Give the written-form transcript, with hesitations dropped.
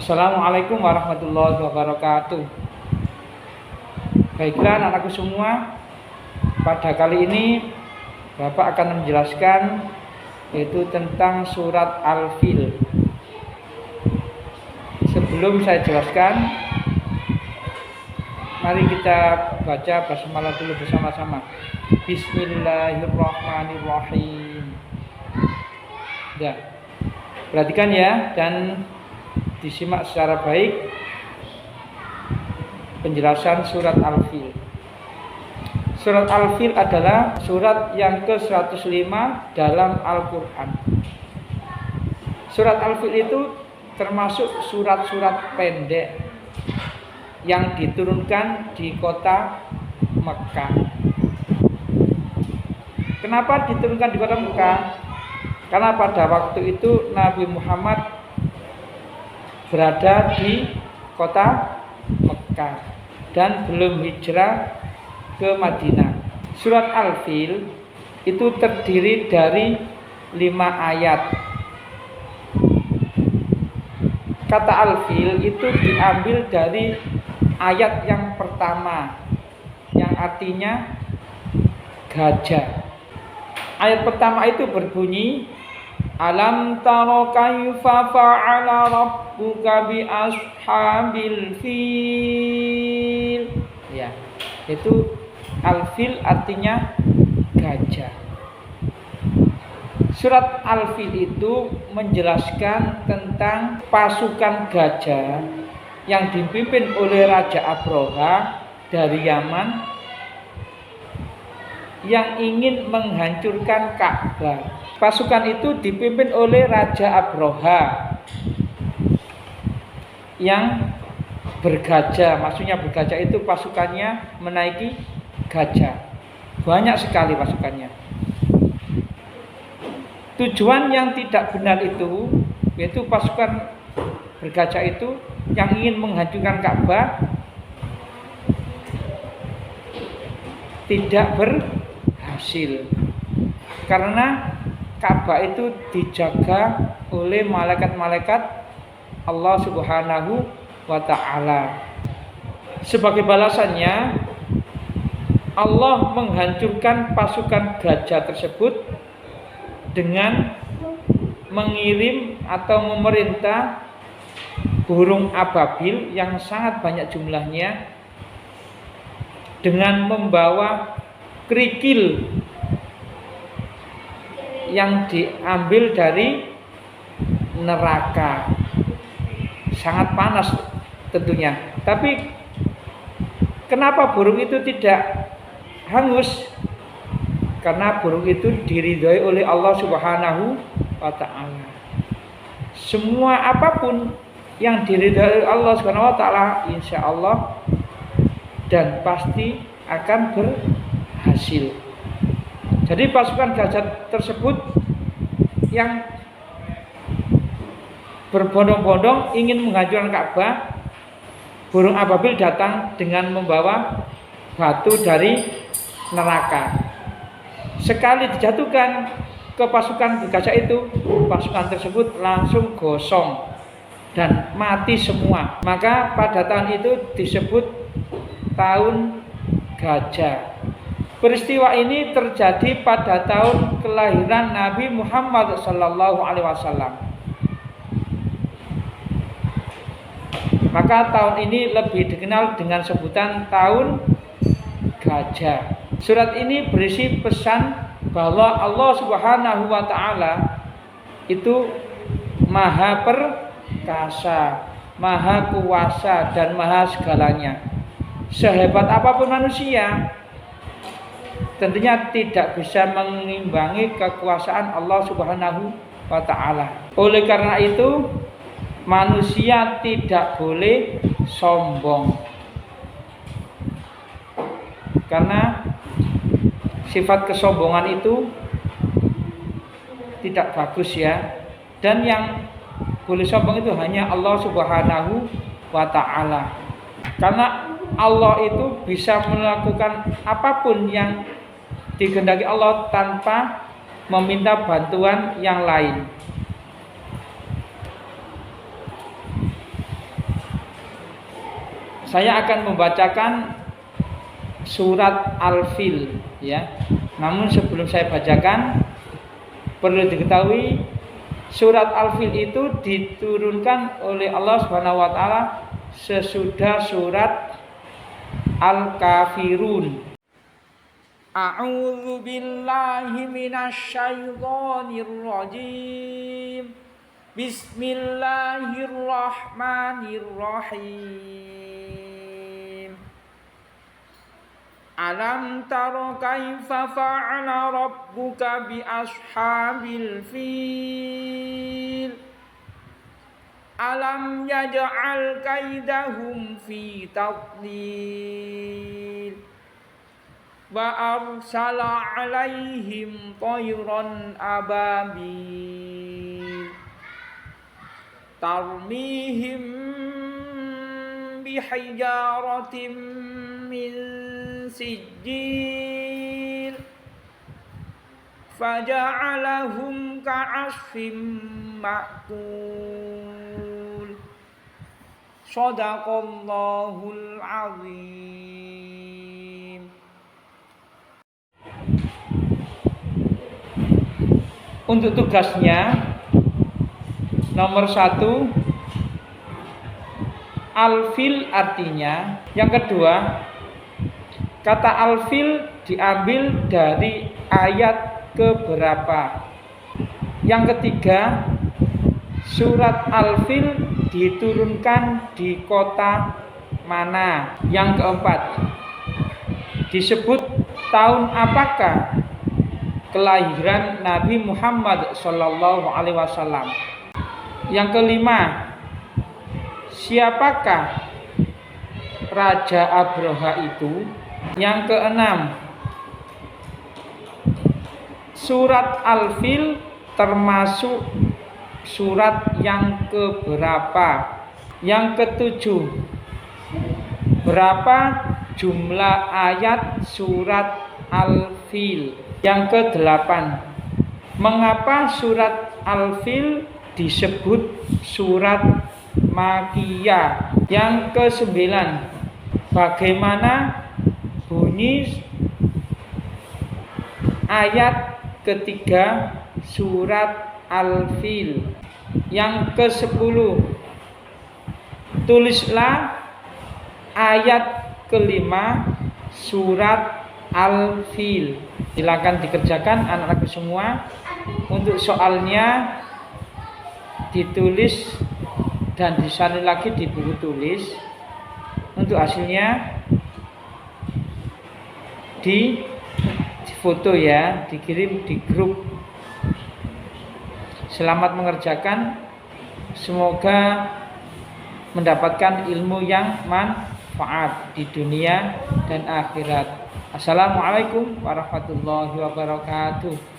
Assalamualaikum warahmatullahi wabarakatuh. Baiklah anak-anakku semua, pada kali ini Bapak akan menjelaskan yaitu tentang surat Al-Fil. Sebelum saya jelaskan, mari kita baca basmalah dulu bersama-sama. Bismillahirrahmanirrahim. Ya, perhatikan ya dan disimak secara baik penjelasan surat Al-Fil. Surat Al-Fil adalah surat yang ke-105 dalam Al-Quran. Surat Al-Fil itu termasuk surat-surat pendek yang diturunkan di kota Mekah. Kenapa diturunkan di kota Mekah? Karena pada waktu itu Nabi Muhammad berada di kota Mekah dan belum hijrah ke Madinah. Surat Al-Fil itu terdiri dari 5 ayat. Kata Al-Fil itu diambil dari ayat yang pertama yang artinya gajah. Ayat pertama itu berbunyi, Alam taro kaifa fa'ala rabbuka bi ashabil fil. Ya, itu Al-Fil artinya gajah. Surat Al-Fil itu menjelaskan tentang pasukan gajah yang dipimpin oleh Raja Abroha dari Yaman yang ingin menghancurkan Ka'bah. Pasukan itu dipimpin oleh Raja Abroha yang bergajah. Maksudnya bergajah itu pasukannya menaiki gajah. Banyak sekali pasukannya. Tujuan yang tidak benar itu, yaitu pasukan bergajah itu yang ingin menghancurkan Ka'bah, tidak berhasil. Karena Ka'bah itu dijaga oleh malaikat-malaikat Allah Subhanahu wa ta'ala. Sebagai balasannya, Allah menghancurkan pasukan gajah tersebut dengan mengirim atau memerintah burung ababil yang sangat banyak jumlahnya dengan membawa kerikil yang diambil dari neraka. Sangat panas tentunya. Tapi kenapa burung itu tidak hangus? Karena burung itu diridhoi oleh Allah Subhanahu wa ta'ala. Semua apapun yang diridhoi Allah Subhanahu wa ta'ala, insya Allah dan pasti akan berhasil. Jadi pasukan gajah tersebut yang berbondong-bondong ingin menghancurkan Ka'bah, burung ababil datang dengan membawa batu dari neraka. Sekali dijatuhkan ke pasukan gajah itu, pasukan tersebut langsung gosong dan mati semua. Maka pada tahun itu disebut tahun gajah. Peristiwa ini terjadi pada tahun kelahiran Nabi Muhammad SAW. Maka tahun ini lebih dikenal dengan sebutan tahun gajah. Surat ini berisi pesan bahwa Allah Subhanahu wa ta'ala itu maha perkasa, maha kuasa dan maha segalanya. Sehebat apapun manusia, tentunya tidak bisa mengimbangi kekuasaan Allah Subhanahu wa ta'ala. Oleh karena itu, manusia tidak boleh sombong. Karena sifat kesombongan itu tidak bagus ya. Dan yang boleh sombong itu hanya Allah Subhanahu wa ta'ala. Karena Allah itu bisa melakukan apapun yang dikehendaki Allah tanpa meminta bantuan yang lain. saya akan membacakan surat Al-Fil ya. Namun sebelum saya bacakan, perlu diketahui surat Al-Fil itu diturunkan oleh Allah Subhanahu wa taala sesudah surat Al-Kafirun. A'udzu billahi minasyaitonir rajim. Bismillahirrahmanirrahim. Alam tara kaifa fa'ala rabbuka bi ashabil fil. Alam yaj'al kaidahum fi tadlil. Wa arsala 'alaihim tayran ababil. Tarmihim bihijaratin min sijil faja'alahum ka'asfin ma'kul. Shadaqallahul azim. Untuk tugasnya nomor 1, Al-Fil artinya. Yang kedua, kata Al-Fil diambil dari ayat keberapa. Yang ketiga, surat Al-Fil diturunkan di kota mana. Yang keempat, disebut tahun apakah kelahiran Nabi Muhammad SAW. Yang kelima, siapakah Raja Abraha itu? Yang keenam, surat Al-Fil termasuk surat yang keberapa? Yang ketujuh, berapa jumlah ayat surat Al-Fil? Yang kedelapan, mengapa surat Al-Fil disebut surat Makkiyah? Yang kesembilan, bagaimana bunyi ayat ketiga surat Al-Fil? Yang ke-10, tulislah ayat kelima surat Al-Fil. Silakan dikerjakan anak-anakku semua. Untuk soalnya ditulis dan disalin lagi di buku tulis. Untuk hasilnya di foto ya, dikirim di grup. Selamat mengerjakan. Semoga mendapatkan ilmu yang manfaat di dunia dan akhirat. Assalamualaikum warahmatullahi wabarakatuh.